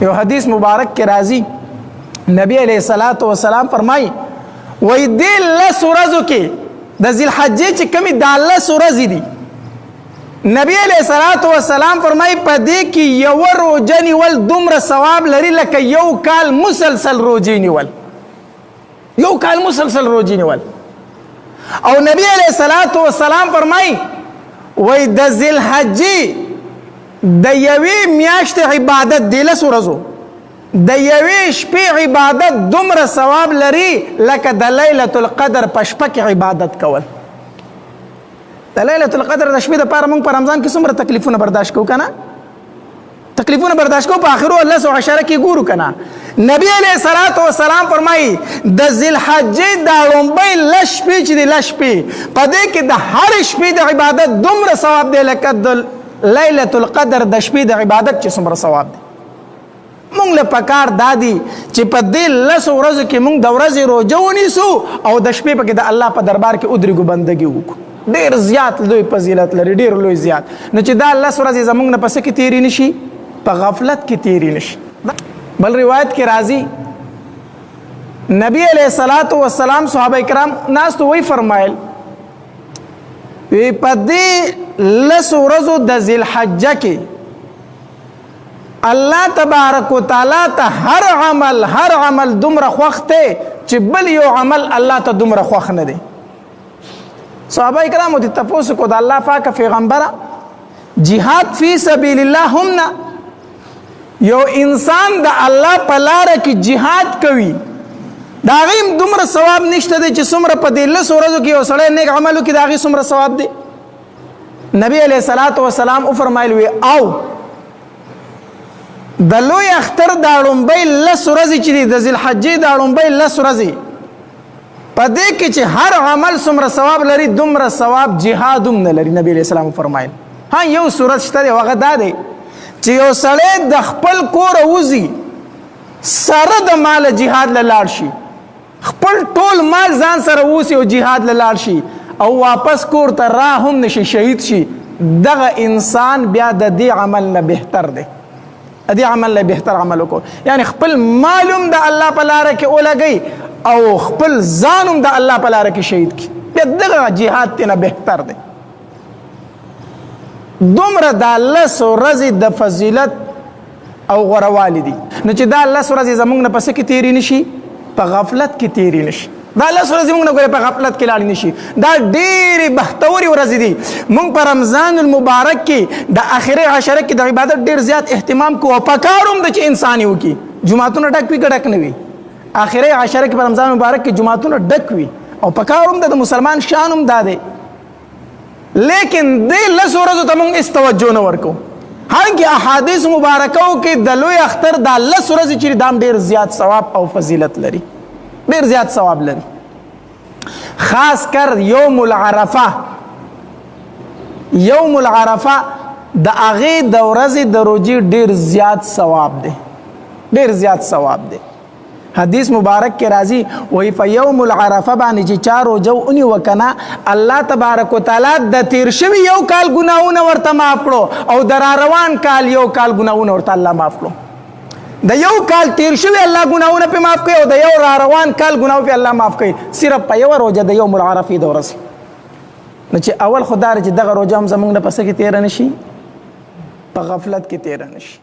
یو حدیث مبارک کې راځي نبی علیہ الصلوۃ والسلام فرمایي وای دې لس ورځو کې د ذی الحجې چې کمی د لس ورځې دي نبی علیہ الصلوۃ والسلام فرمایي په دې کې یو روزه نیول دومره ثواب لري لکه یو کال مسلسل روزه نیول یو کال مسلسل روزه نیول او نبی علیہ الصلوۃ والسلام فرمایي وای د ذی الحجې د یوې میاشتې عبادت د لس ورځو د یوې شپې عبادت دومره ثواب لري لکه د لیلة القدر په شپه کې عبادت کول د لیلة القدر د شپې دپاره موږ په رمضان کې څومره تکلیفونه برداشت کوو که نه تکلیفونه برداشت کوو په آخرو 11 کې ګورو که نه نبی علیہ الصلوۃ والسلام فرمایي د ذی الحجې دا لومبۍ لس شپې چې دي لس شپې په دې کې د هرې شپې د عبادت دومره ثواب دی لکه د لیلة القدر د شپې د عبادت چې څومره ثواب دی مونږ له پکار دادي چې په دې لسو ورځو کې مونږ د ورځې روزه ونیسو او د شپې پکې د الله په دربار کې ودرېږو بندګي وکړو ډېر زیات لوی فضیلت لري ډېر لوی زیات نو چې دا لس ورځې زمونږ نه په څه کې تېرې نشي په غفلت کې تېرې نشي بل روایت کې راځي نبی علیہ الصلوۃ والسلام صحابه کرام ناستو وی فرمایل وی په دې لس ورځو د ذی الحجه کې الله تبارک وتعالی ته هر عمل دومره خوښ دی چې بل یو عمل الله ته دومره خوښ نه دی صحابه کرامو ته تپوس کو د الله پاک پیغمبره جهاد فی سبیل الله هم نه یو انسان د الله په لاره کې جهاد کوي دا غیم دومره ثواب نشته دی چې څومره په دې لس ورځو کې یو سړی نیک عمل وکړي دا غي څومره ثواب دی نبی علیہ الصلوۃ والسلام او فرمایل وی او د لوی اختر دا لومبۍ لس ورځې چې دي د ذی الحجې دا لومبۍ لس ورځې په دې کې چې هر عمل څومره ثواب لري دومره ثواب جهاد هم نه لري نبی علیہ السلام فرمایل ها یو صورت شته دی هغه دا دی چې یو سړی د خپل کوره وځي سره د مال جهاد له لاړ شي خپل ټول مال ځان سره ووسي او جهاد له لاړ شي او واپس کور ته را هم نشي شهید شي دغه انسان بیا د دې عمل نه بهتر دی دې عمل له بهتر عمل وکړو یعنی خپل مالوم د الله په لاره کې ولګئ او خپل ځانوم د الله په لاره کې شهید کړي بیا دغه جهاد تېنه بهتر دی دومره دا لس ورځې د فضیلت او غوروالي دي نو چې دا لس ورځې زموږ نه په څه کې تېرې نشي په غفلت کې تېرې نشي دا لس ورځې موږ نه ګورې په غفلت کې لاړې نشي دا ډېرې بختورې ورځې دي موږ په رمضان المبارک کې د آخرې عشره کې د عبادت ډېر زیات اهتمام کوو او پکار هم ده چې انسان یې وکړي جوماتونه ډک وي که ډک نه وي آخرې عشره کې په رمضان مبارک کې جوماتونه ډک وي او پکار هم ده د مسلمان شان هم دا دی لیکن دې لس ورځو ته موږ هېڅ توجه نه ورکوو حالانکه احادیث مبارکو کې د لوی اختر دا لس ورځې چې دا ډېر زیات ثواب او فضیلت لري ډېر زیات ثواب لري خاص کر یوم العرفه د هغې د ورځې د روژې ډېر زیات ثواب دی ډېر زیات ثواب دی حدیث مبارک کې راځي وایي په یوم العرفه باندې چې چا روژه ونیوه که نه الله تبارک وتعالی د تیر شوي یو کال ګناهونه ورته معاف کړو او د را روان کال یو کال ګناهونه ورته الله معاف کړو د یو کال تیر شوي الله ګناهونه پې معاف کوي او د یو را روان کال ګناهونه پې الله معاف کوي صرف په یوه روژه د یوم العرفې د ورځې نو چې اول خو دا چې دغه روژه هم زموږ نه په څه کې تېره نه شي په غفلت کې تېره نه شي